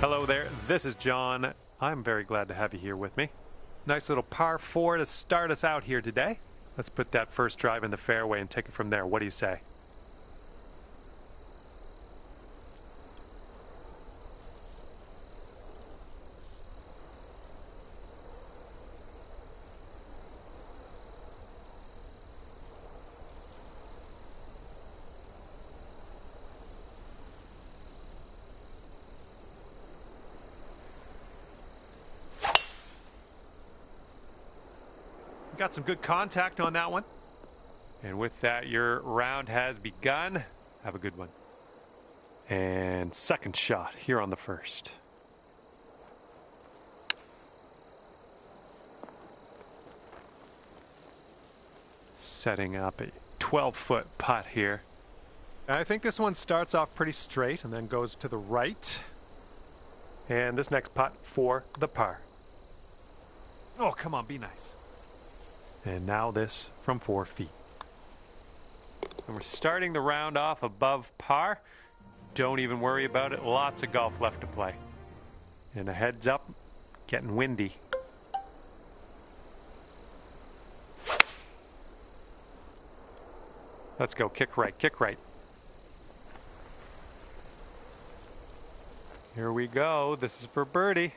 Hello there, this is John. I'm very glad to have you here with me. Nice little par 4 to start us out here today. Let's put that first drive in the fairway and take it from there. What do you say? Got some good contact on that one. And with that, your round has begun. Have a good one. And second shot here on the first. Setting up a 12-foot putt here. I think this one starts off pretty straight and then goes to the right. And this next putt for the par. Oh, come on, be nice. And now this from 4 feet. And we're starting the round off above par. Don't even worry about it. Lots of golf left to play. And a heads up, getting windy. Let's go. Kick right, kick right. Here we go. This is for birdie.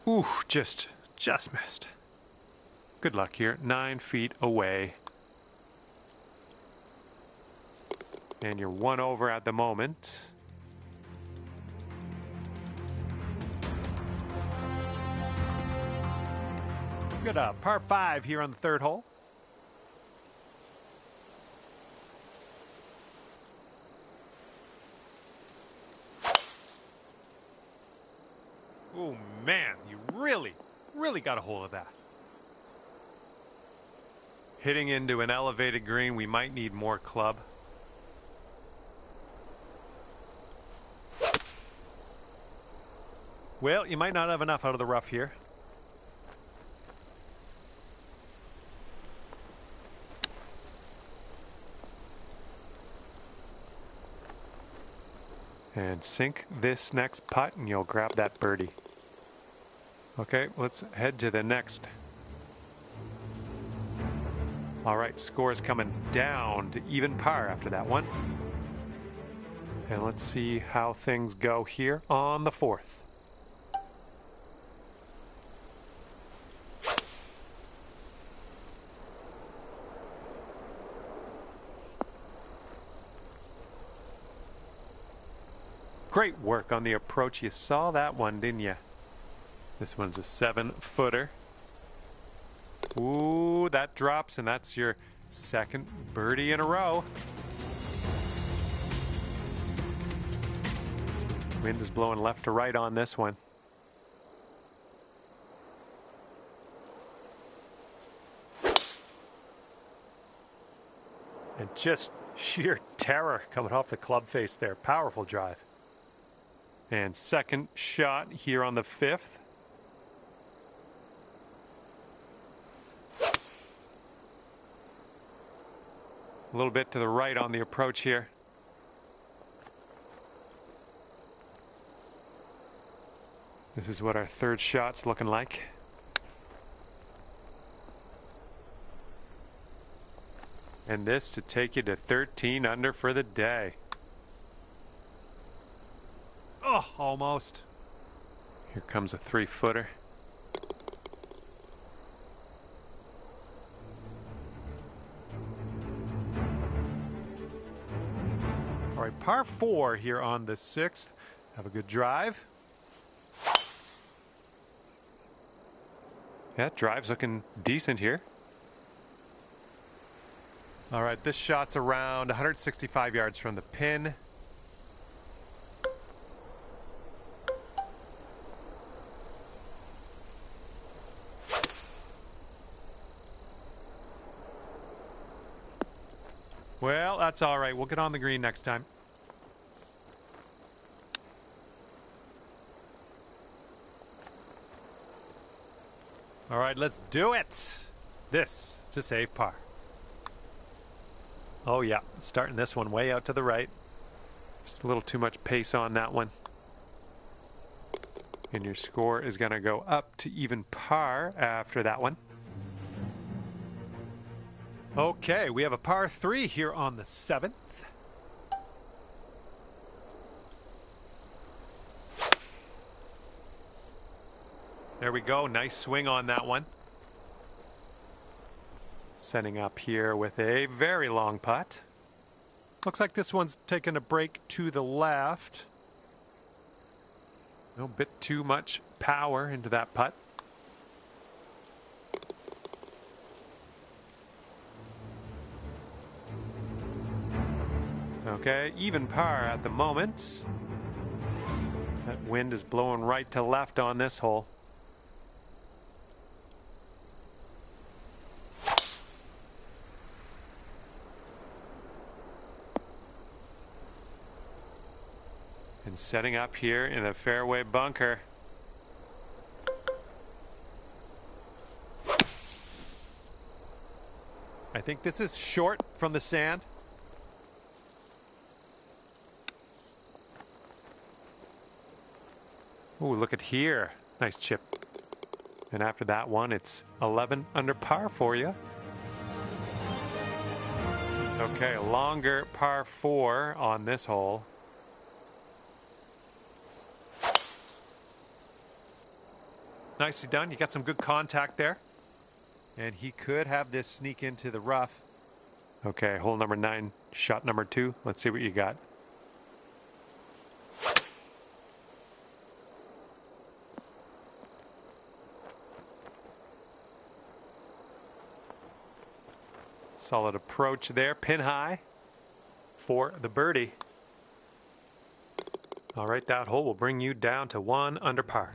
Ooh, just missed. Good luck here. 9 feet away. And you're 1 over at the moment. We've got a par 5 here on the third hole. Oh man, you really got a hold of that. Hitting into an elevated green, we might need more club. Well, you might not have enough out of the rough here. And sink this next putt and you'll grab that birdie. Okay, let's head to the next. All right, scores coming down to even par after that one. And let's see how things go here on the fourth. Great work on the approach. You saw that one, didn't you? This one's a 7-footer. Ooh, that drops, and that's your second birdie in a row. Wind is blowing left to right on this one. And just sheer terror coming off the club face there. Powerful drive. And second shot here on the fifth. A little bit to the right on the approach here. This is what our third shot's looking like. And this to take you to 13 under for the day. Oh, almost. Here comes a 3-footer. All right, par 4 here on the 6th. Have a good drive. Yeah, drive's looking decent here. All right, this shot's around 165 yards from the pin. Well, that's all right. We'll get on the green next time. All right, let's do it. This to save par. Oh yeah, starting this one way out to the right. Just a little too much pace on that one. And your score is going to go up to even par after that one. Okay, we have a par 3 here on the 7th. There we go, nice swing on that one. Setting up here with a very long putt. Looks like this one's taking a break to the left. A bit too much power into that putt. Okay, even par at the moment. That wind is blowing right to left on this hole. And setting up here in the fairway bunker. I think this is short from the sand. Ooh, look at here. Nice chip. And after that one, it's 11 under par for you. Okay, a longer par 4 on this hole. Nicely done. You got some good contact there. And he could have this sneak into the rough. Okay, hole number 9, shot number 2. Let's see what you got. Solid approach there, pin high for the birdie. All right, that hole will bring you down to 1 under par.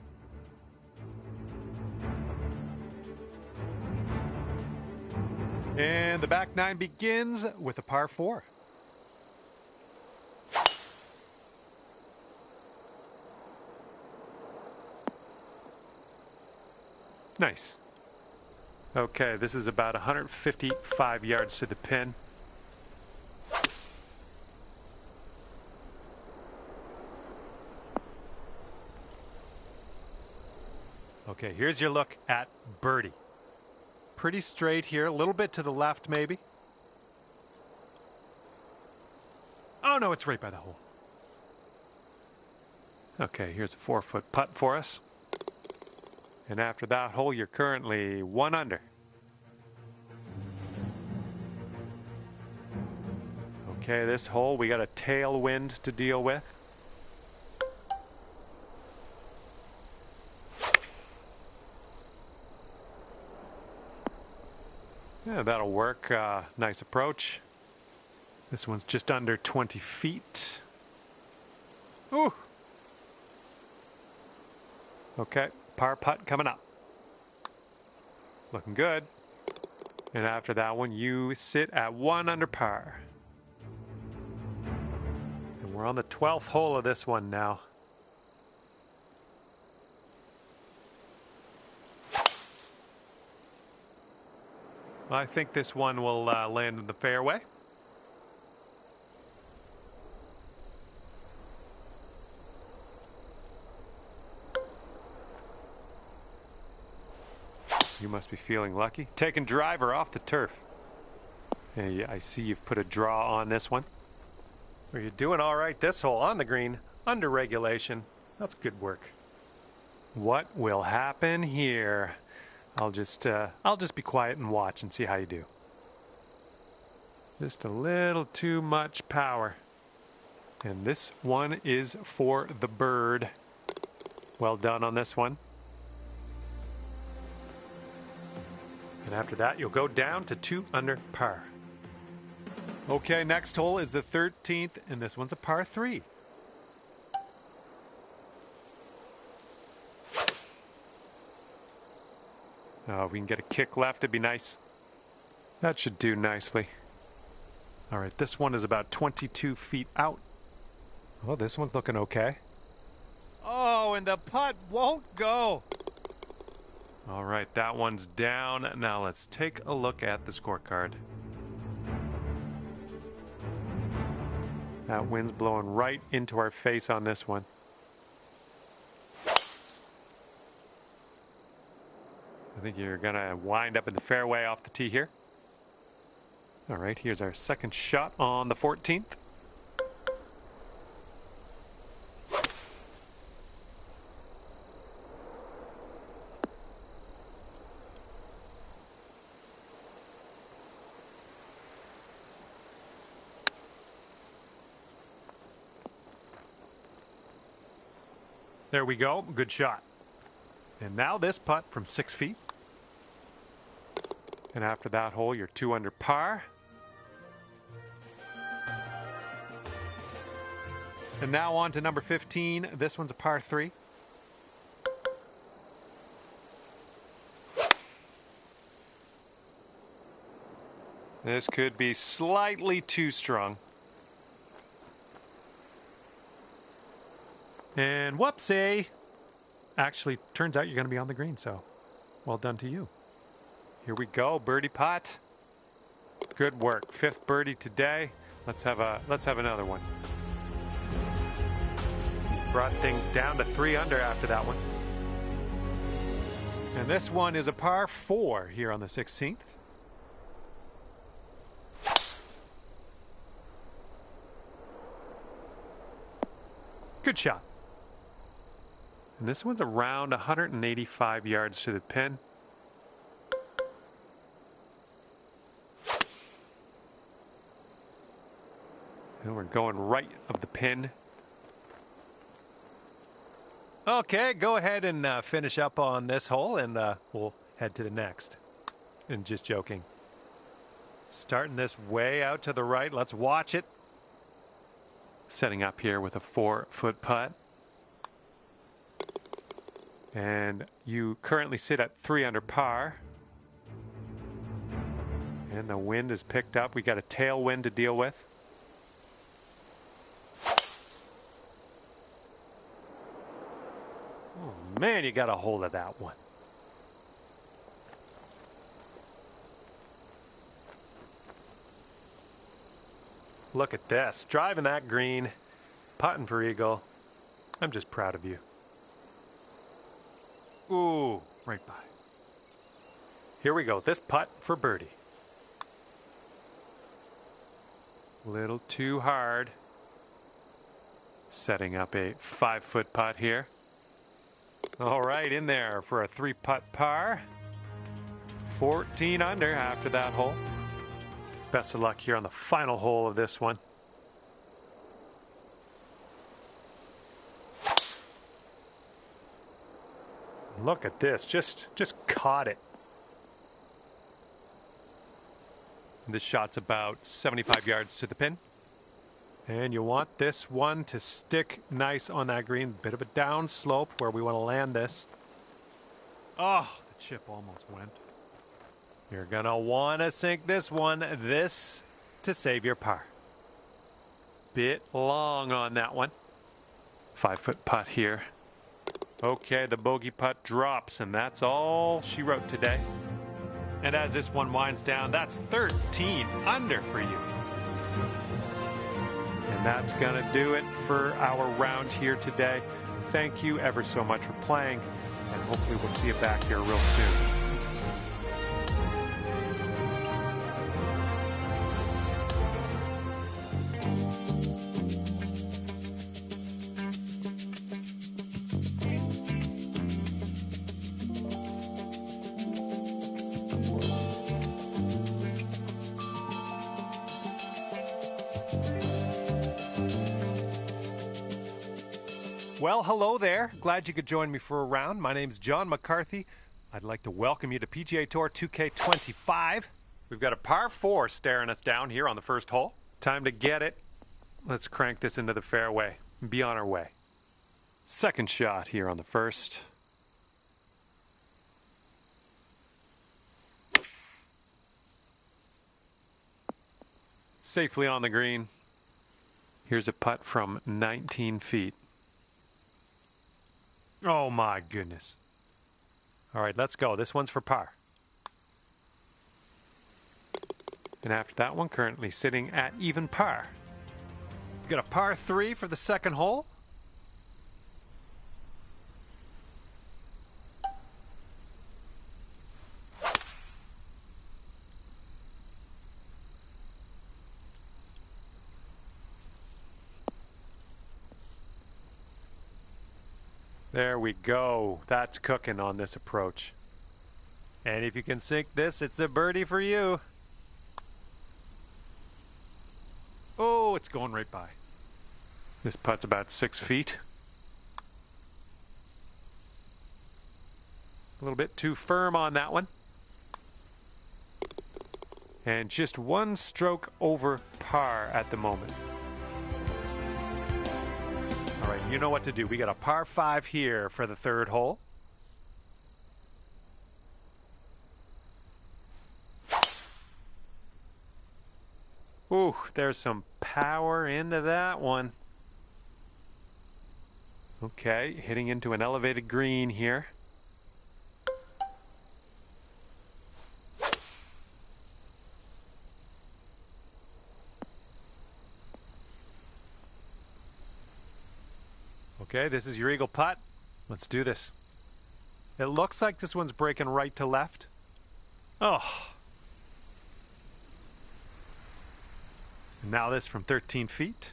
And the back 9 begins with a par 4. Nice. Okay, this is about 155 yards to the pin. Okay, here's your look at birdie. Pretty straight here, a little bit to the left maybe. Oh no, it's right by the hole. Okay, here's a 4-foot putt for us. And after that hole, you're currently 1 under. Okay, this hole, we got a tailwind to deal with. Yeah, that'll work. Nice approach. This one's just under 20 feet. Ooh. Okay, par putt coming up. Looking good. And after that one, you sit at 1 under par. And we're on the 12th hole of this one now. I think this one will land in the fairway. You must be feeling lucky. Taking driver off the turf. Hey, I see you've put a draw on this one. Well, you're doing all right this hole on the green, under regulation. That's good work. What will happen here? I'll just be quiet and watch and see how you do. Just a little too much power. And this one is for the bird. Well done on this one. And after that, you'll go down to 2 under par. Okay, next hole is the 13th, and this one's a par 3. Oh, if we can get a kick left, it'd be nice. That should do nicely. All right, this one is about 22 feet out. Oh, this one's looking okay. Oh, and the putt won't go. All right, that one's down. Now let's take a look at the scorecard. That wind's blowing right into our face on this one. I think you're going to wind up in the fairway off the tee here. All right, here's our second shot on the 14th. There we go. Good shot. And now this putt from 6 feet. And after that hole, you're 2 under par. And now on to number 15. This one's a par 3. This could be slightly too strong. And whoopsie. Actually, turns out you're going to be on the green, so well done to you. Here we go, birdie putt. Good work. 5th birdie today. Let's have another one. Brought things down to 3 under after that one. And this one is a par 4 here on the 16th. Good shot. And this one's around 185 yards to the pin. And we're going right of the pin. Okay, go ahead and finish up on this hole, and we'll head to the next. And just joking. Starting this way out to the right. Let's watch it. Setting up here with a 4-foot putt. And you currently sit at 3 under par. And the wind is picked up. We got a tailwind to deal with. Oh man, you got a hold of that one. Look at this. Driving that green. Putting for eagle. I'm just proud of you. Ooh, right by. Here we go. This putt for birdie. Little too hard. Setting up a 5-foot putt here. All right, in there for a 3-putt par. 14 under after that hole. Best of luck here on the final hole of this one. Look at this, just caught it. This shot's about 75 yards to the pin. And you want this one to stick nice on that green. Bit of a down slope where we want to land this. Oh, the chip almost went. You're going to want to sink this one, this to save your par. Bit long on that one. 5-foot putt here. Okay, the bogey putt drops, and that's all she wrote today. And as this one winds down, that's 13 under for you. And that's going to do it for our round here today. Thank you ever so much for playing, and hopefully we'll see you back here real soon. Well, hello there. Glad you could join me for a round. My name's John McCarthy. I'd like to welcome you to PGA Tour 2K25. We've got a par 4 staring us down here on the first hole. Time to get it. Let's crank this into the fairway and be on our way. Second shot here on the first. Safely on the green. Here's a putt from 19 feet. Oh my goodness. All right, let's go. This one's for par. And after that one, currently sitting at even par. got a par 3 for the second hole. There we go. That's cooking on this approach. And if you can sink this, it's a birdie for you. Oh, it's going right by. This putt's about 6 feet. A little bit too firm on that one. And just one stroke over par at the moment. All right, you know what to do. We got a par 5 here for the third hole. Ooh, there's some power into that one. Okay, hitting into an elevated green here. Okay, this is your eagle putt. Let's do this. It looks like this one's breaking right to left. Oh. And now this from 13 feet.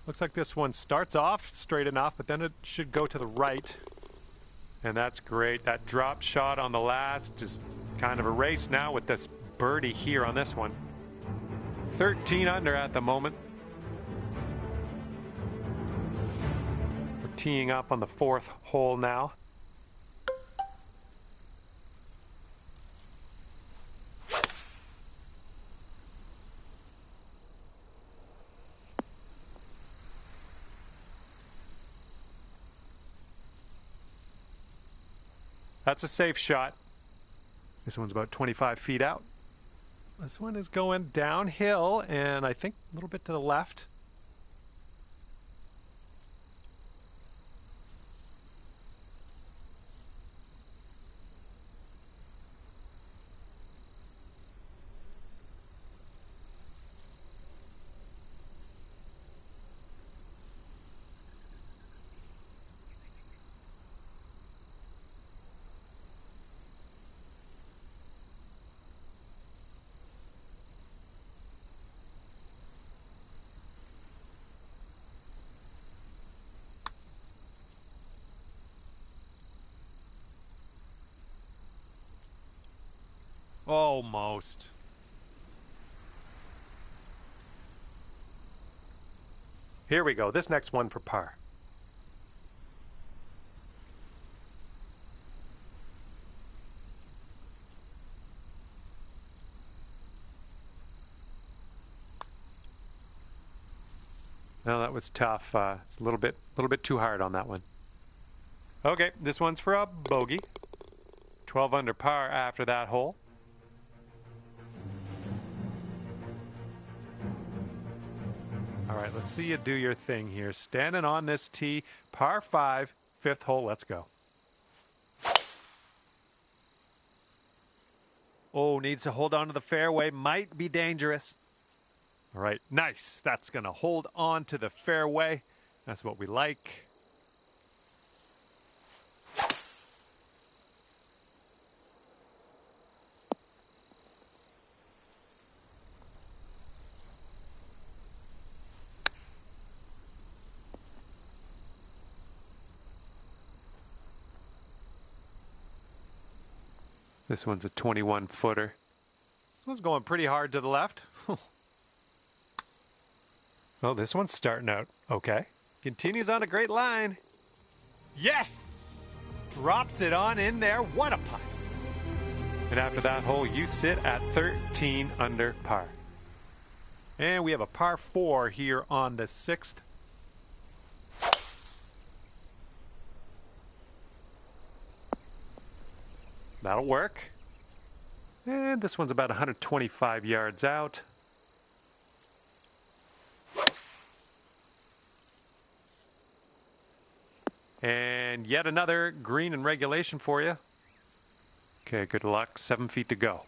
Looks like this one starts off straight enough, but then it should go to the right. And that's great. That drop shot on the last is kind of a race now with this birdie here on this one. 13 under at the moment. We're teeing up on the fourth hole now. That's a safe shot. This one's about 25 feet out. This one is going downhill and I think a little bit to the left. Almost. Here we go. This next one for par. No, that was tough. It's a little bit too hard on that one. Okay, this one's for a bogey. 12 under par after that hole. All right, let's see you do your thing here. Standing on this tee, par 5, fifth hole, let's go. Oh, needs to hold on to the fairway, might be dangerous. All right, nice. That's going to hold on to the fairway. That's what we like. This one's a 21-footer. This one's going pretty hard to the left. Well, this one's starting out okay. Continues on a great line. Yes! Drops it on in there. What a putt. And after that hole, you sit at 13 under par. And we have a par 4 here on the 6th. That'll work. And this one's about 125 yards out. And yet another green in regulation for you. Okay, good luck. 7 feet to go.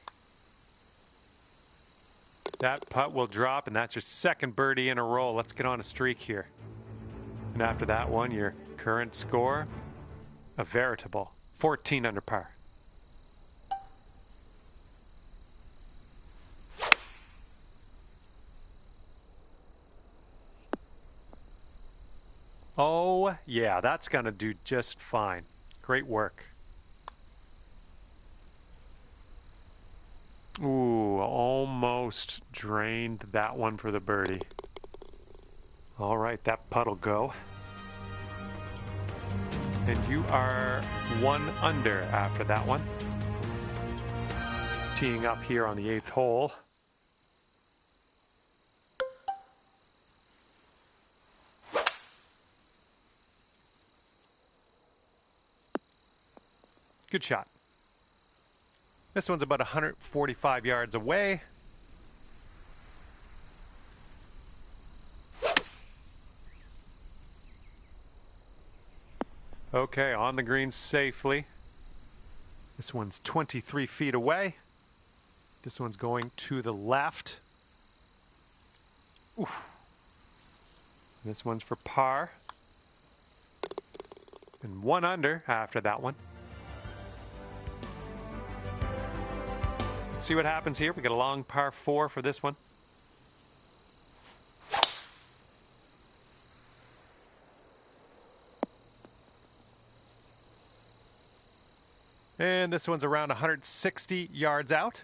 That putt will drop, and that's your second birdie in a row. Let's get on a streak here. And after that one, your current score, a veritable 14 under par. Oh, yeah, that's going to do just fine. Great work. Ooh, almost drained that one for the birdie. All right, that putt'll go. And you are 1 under after that one. Teeing up here on the 8th hole. Good shot. This one's about 145 yards away. Okay, on the green safely. This one's 23 feet away. This one's going to the left. Oof. This one's for par. And 1 under after that one. Let's see what happens here. We got a long par 4 for this one. And this one's around 160 yards out.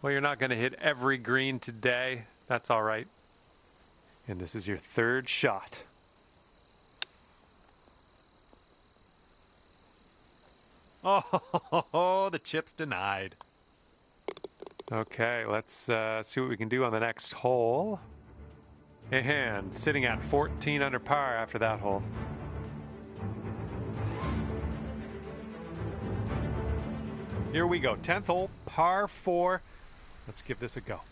Well, you're not going to hit every green today. That's all right. And this is your 3rd shot. Oh, the chip's denied. Okay, let's see what we can do on the next hole. And sitting at 14 under par after that hole. Here we go, 10th hole, par 4. Let's give this a go.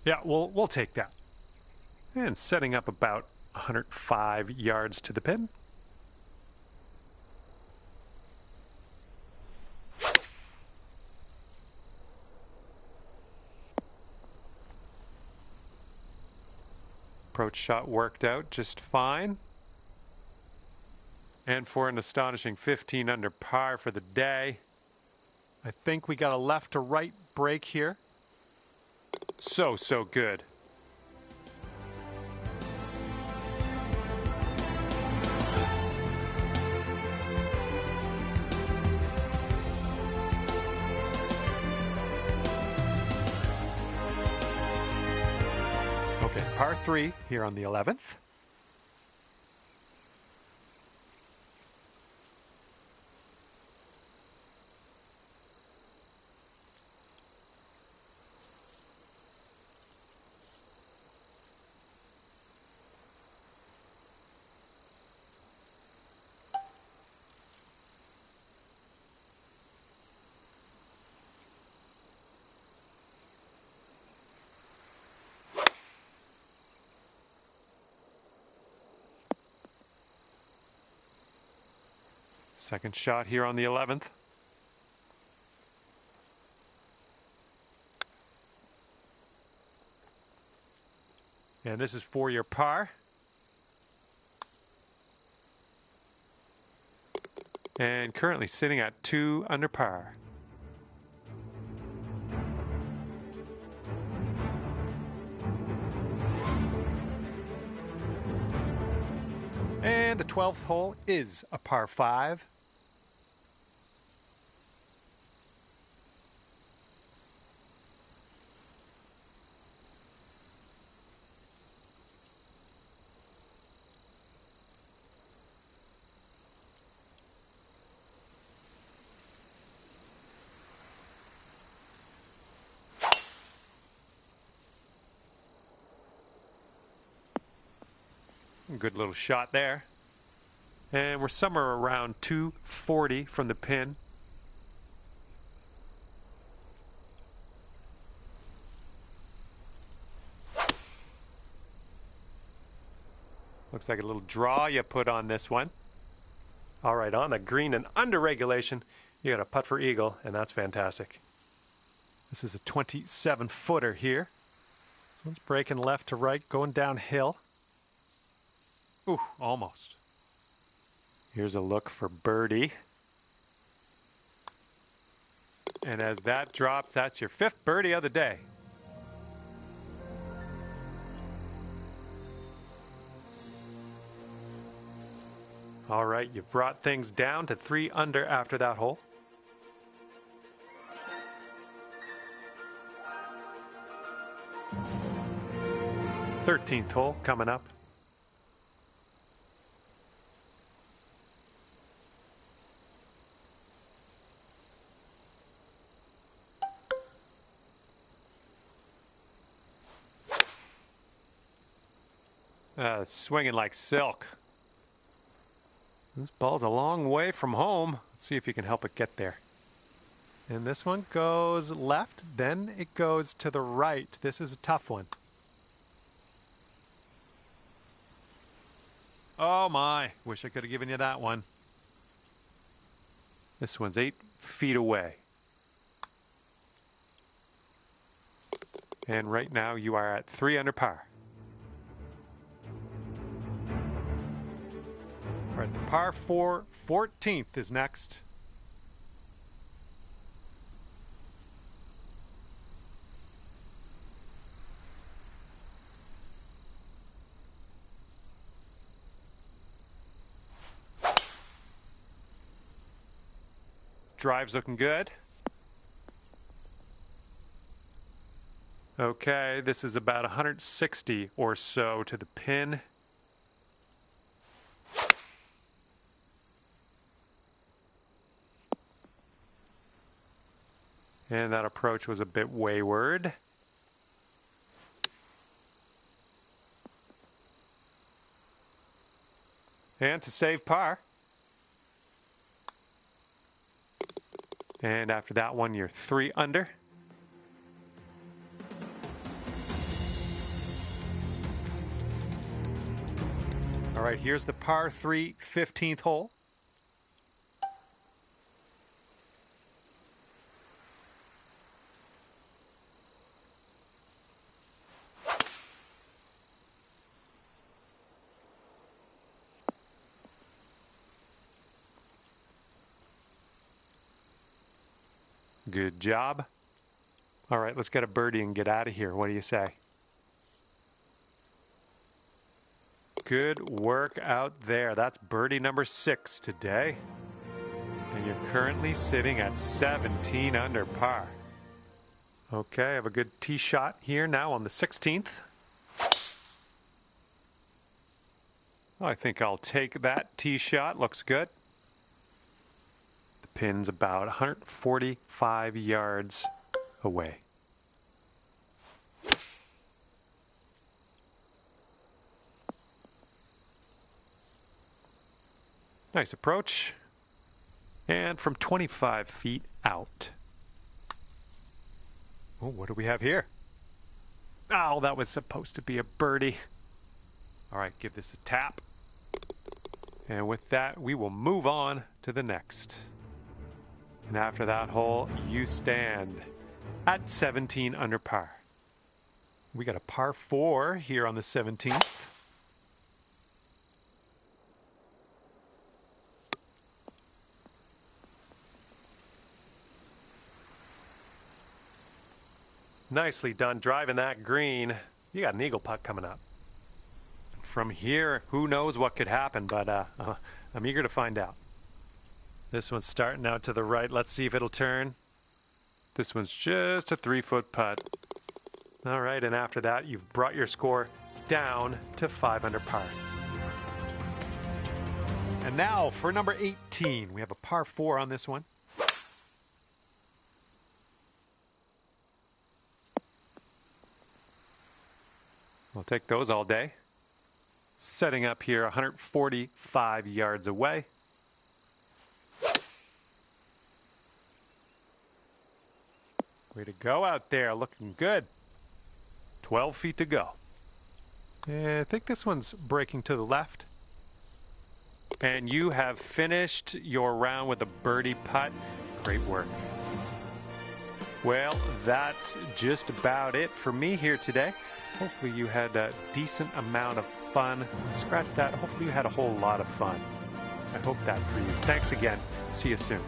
Yeah, we'll take that. And setting up about 105 yards to the pin. Approach shot worked out just fine. And for an astonishing 15 under par for the day. I think we got a left to right break here. So good. Okay, par 3 here on the 11th. Second shot here on the 11th. And this is for your par. And currently sitting at 2 under par. And the 12th hole is a par 5. Good little shot there. And we're somewhere around 240 from the pin. Looks like a little draw you put on this one. All right, on the green and under regulation, you got a putt for eagle, and that's fantastic. This is a 27-footer here. This one's breaking left to right, going downhill. Ooh, almost. Here's a look for birdie. And as that drops, that's your 5th birdie of the day. All right, you brought things down to 3 under after that hole. Thirteenth hole coming up. Swinging like silk. This ball's a long way from home. Let's see if you can help it get there. And this one goes left, then it goes to the right. This is a tough one. Oh my, wish I could have given you that one. This one's 8 feet away. And right now you are at 3 under par. All right, the par 4 14th is next. Drive's looking good. Okay, this is about 160 or so to the pin. And that approach was a bit wayward. And to save par. And after that one, you're 3 under. All right, here's the par 3 15th hole. Good job. All right, let's get a birdie and get out of here. What do you say? Good work out there. That's birdie number 6 today. And you're currently sitting at 17 under par. Okay, I have a good tee shot here now on the 16th. I think I'll take that tee shot. Looks good. The pin's about 145 yards away. Nice approach. And from 25 feet out. Oh, what do we have here? Oh, that was supposed to be a birdie. All right, give this a tap. And with that, we will move on to the next. And after that hole, you stand at 17 under par. We got a par 4 here on the 17th. Nicely done driving that green. You got an eagle putt coming up. from here, who knows what could happen, but I'm eager to find out. This one's starting out to the right. Let's see if it'll turn. This one's just a 3-foot putt. All right, and after that, you've brought your score down to 5 under par. And now for number 18, we have a par 4 on this one. We'll take those all day. Setting up here 145 yards away. Way to go out there, looking good. 12 feet to go. And I think this one's breaking to the left. And you have finished your round with a birdie putt. Great work. Well, that's just about it for me here today. Hopefully you had a decent amount of fun. Scratch that. Hopefully you had a whole lot of fun. I hope that for you. Thanks again. See you soon.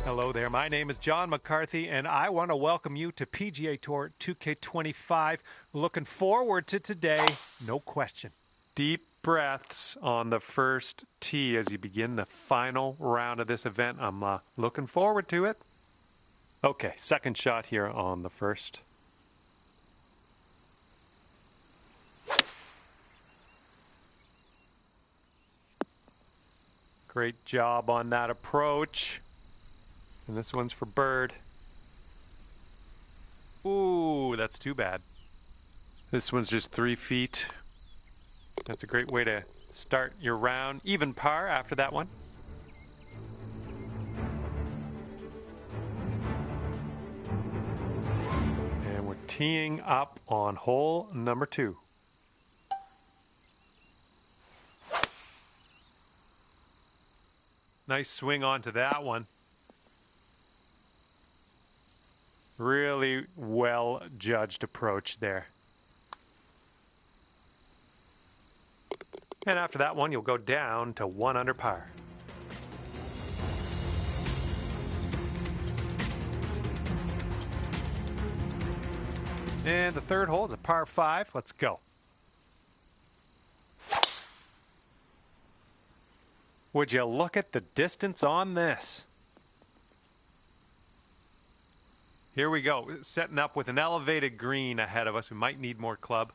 Hello there, my name is John McCarthy, and I want to welcome you to PGA Tour 2K25. Looking forward to today, no question. Deep breaths on the first tee as you begin the final round of this event. I'm looking forward to it. Okay, second shot here on the first. Great job on that approach. And this one's for bird. Ooh, that's too bad. This one's just 3 feet. That's a great way to start your round. Even par after that one. And we're teeing up on hole number 2. Nice swing onto that one. Really well judged approach there. And after that one, you'll go down to 1 under par. And the third hole is a par 5. Let's go. Would you look at the distance on this? Here we go, setting up with an elevated green ahead of us. We might need more club.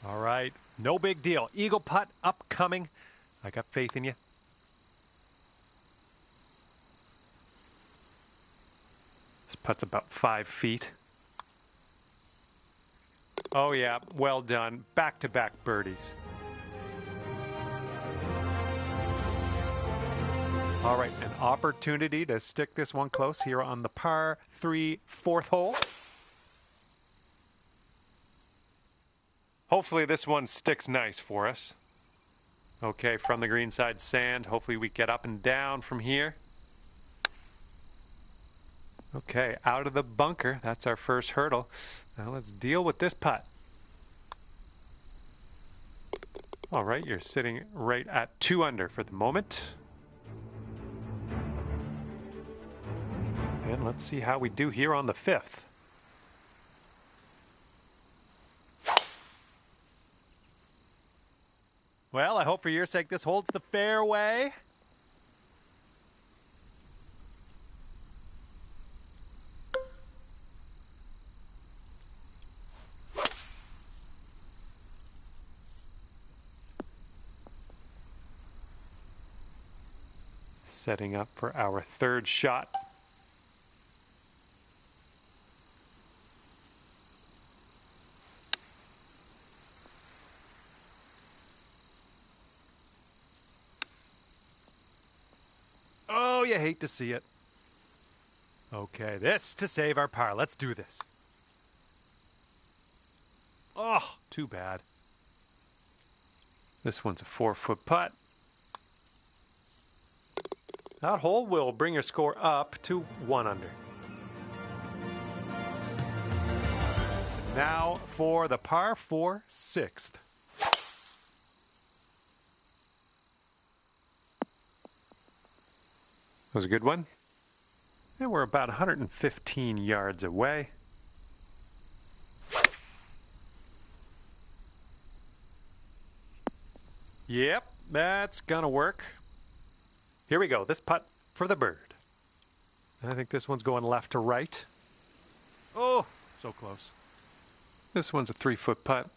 All right, no big deal. Eagle putt upcoming. I got faith in you. This putt's about 5 feet. Oh yeah, well done. Back-to-back birdies. All right, an opportunity to stick this one close here on the par 3 fourth hole. Hopefully this one sticks nice for us. Okay, from the greenside sand. Hopefully we get up and down from here. Okay, out of the bunker. That's our first hurdle. Now let's deal with this putt. All right, you're sitting right at 2 under for the moment. And let's see how we do here on the 5th. Well, I hope for your sake this holds the fairway. Setting up for our third shot. you hate to see it. Okay, this to save our par. Let's do this. Oh, too bad. This one's a 4-foot putt. That hole will bring your score up to 1 under. Now for the par 4 6th. That was a good one. And we're about 115 yards away. Yep, that's gonna work. Here we go, this putt for the bird. I think this one's going left to right. Oh, so close. This one's a 3-foot putt.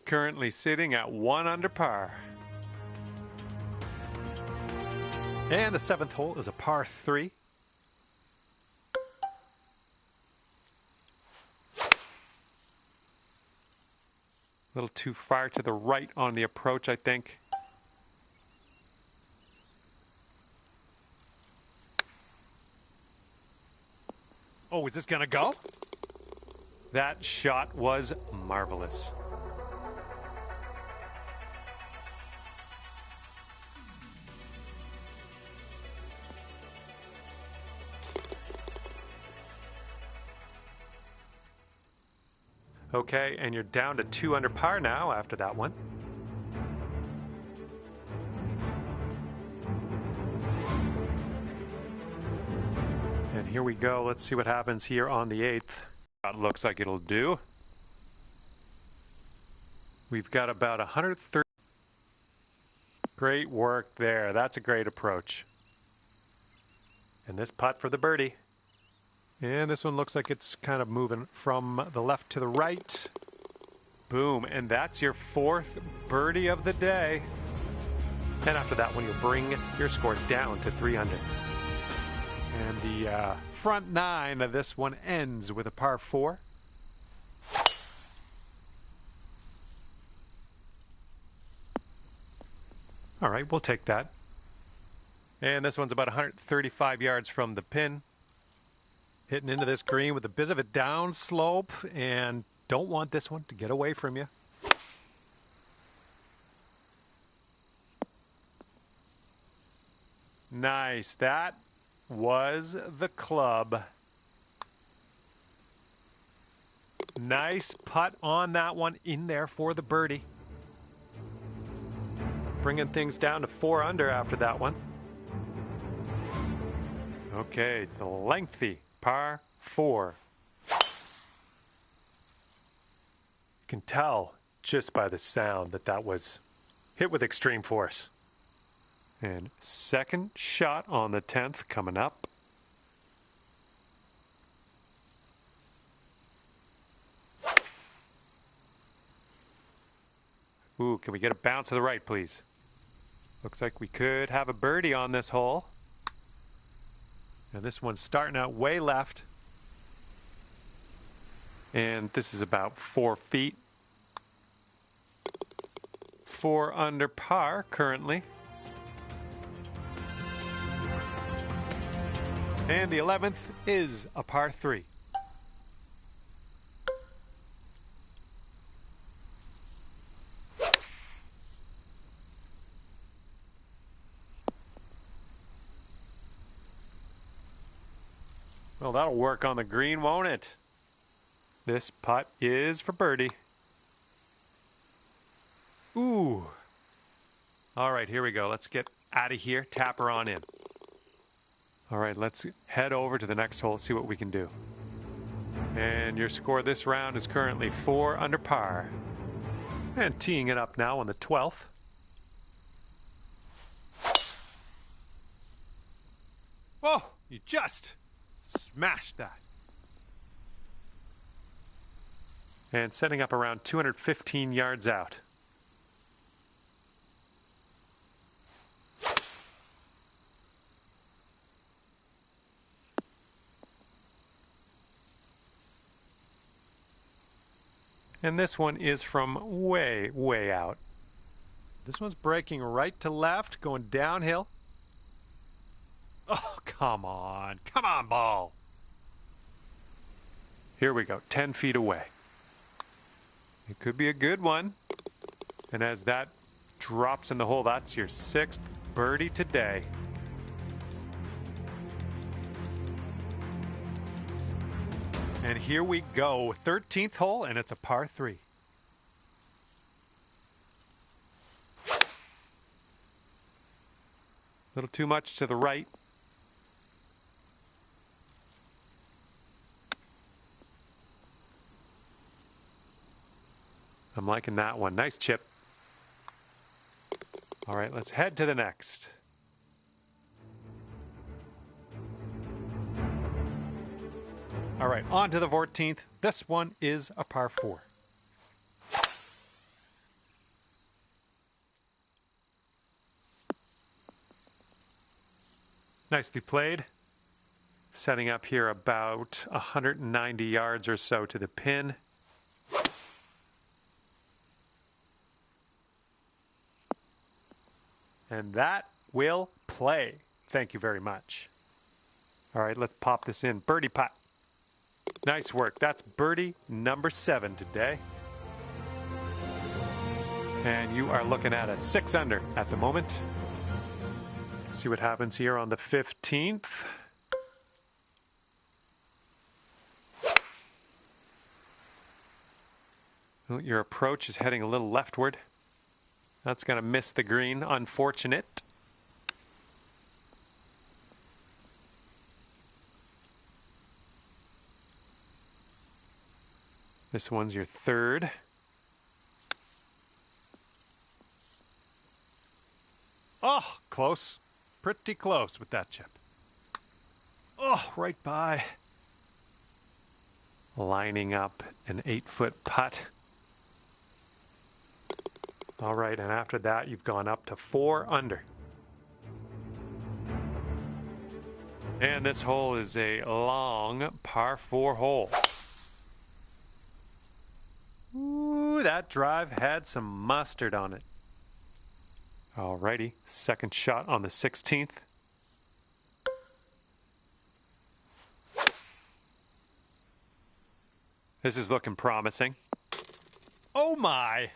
Currently sitting at 1 under par. And the 7th hole is a par 3. A little too far to the right on the approach, I think. Oh, is this gonna go? That shot was marvelous. Okay, and you're down to 2 under par now after that one. And here we go. Let's see what happens here on the 8th. It looks like it'll do. We've got about 130. Great work there. That's a great approach. And this putt for the birdie. And this one looks like it's kind of moving from the left to the right. Boom. And that's your 4th birdie of the day. And after that one, you'll bring your score down to 3 under. And the front 9 of this one ends with a par 4. All right, we'll take that. And this one's about 135 yards from the pin. Hitting into this green with a bit of a down slope, and don't want this one to get away from you. Nice. That was the club. Nice putt on that one, in there for the birdie. Bringing things down to 4 under after that one. Okay, it's a lengthy par 4. You can tell just by the sound that that was hit with extreme force. And second shot on the 10th coming up. Ooh, can we get a bounce to the right, please? Looks like we could have a birdie on this hole. And this one's starting out way left. And this is about 4 feet. 4 under par currently. And the 11th is a par 3. Well, that'll work on the green, won't it? This putt is for birdie. Ooh. All right, here we go. Let's get out of here. Tap her on in. All right, let's head over to the next hole, see what we can do. And your score this round is currently 4 under par. And teeing it up now on the 12th. Whoa, you just smashed that. And setting up around 215 yards out. And this one is from way, way out. This one's breaking right to left, going downhill. Oh, come on. Come on, ball. Here we go, 10 feet away. It could be a good one. And as that drops in the hole, that's your 6th birdie today. And here we go, 13th hole, and it's a par 3. A little too much to the right. I'm liking that one. Nice chip. All right, let's head to the next. All right, on to the 14th. This one is a par 4. Nicely played. Setting up here about 190 yards or so to the pin. And that will play. Thank you very much. All right, let's pop this in. Birdie putt. Nice work. That's birdie number 7 today. And you are looking at a 6 under at the moment. Let's see what happens here on the 15th. Well, your approach is heading a little leftward. That's going to miss the green. Unfortunate. This one's your 3rd. Oh, close. Pretty close with that chip. Oh, right by. Lining up an 8-foot putt. All right, and after that, you've gone up to 4 under. And this hole is a long par 4 hole. Ooh, that drive had some mustard on it. All righty, second shot on the 16th. This is looking promising. Oh my!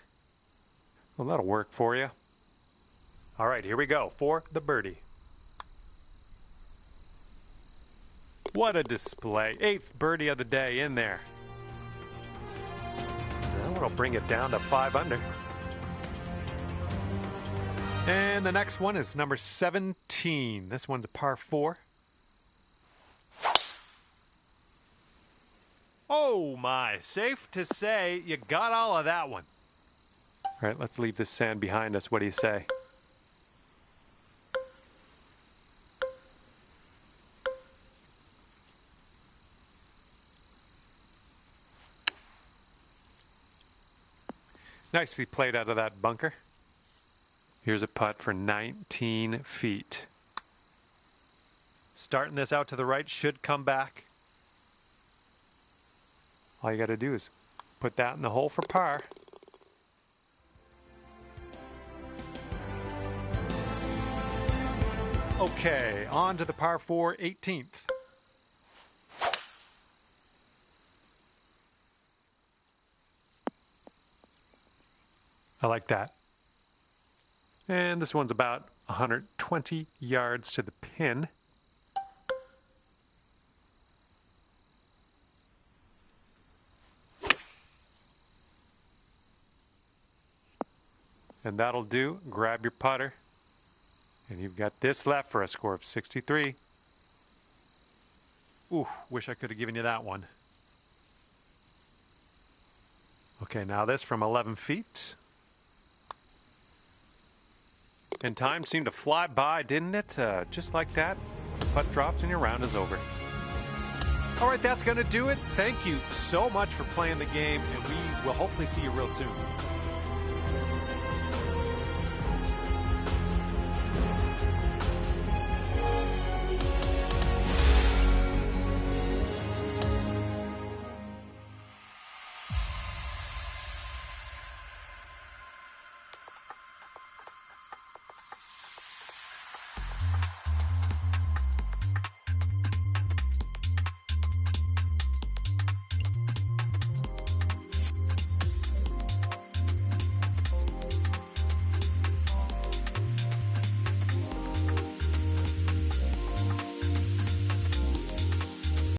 Well, that'll work for you. All right, here we go for the birdie. What a display. 8th birdie of the day in there. That'll bring it down to 5 under. And the next one is number 17. This one's a par 4. Oh my, safe to say you got all of that one. All right, let's leave this sand behind us. What do you say? Nicely played out of that bunker. Here's a putt for 19 feet. Starting this out to the right, should come back. All you got to do is put that in the hole for par. Okay, on to the par 4 18th. I like that. And this one's about 120 yards to the pin. And that'll do. Grab your putter. And you've got this left for a score of 63. Ooh, wish I could have given you that one. Okay, now this from 11 feet. And time seemed to fly by, didn't it? Just like that, putt drops and your round is over. All right, that's going to do it. Thank you so much for playing the game, and we will hopefully see you real soon.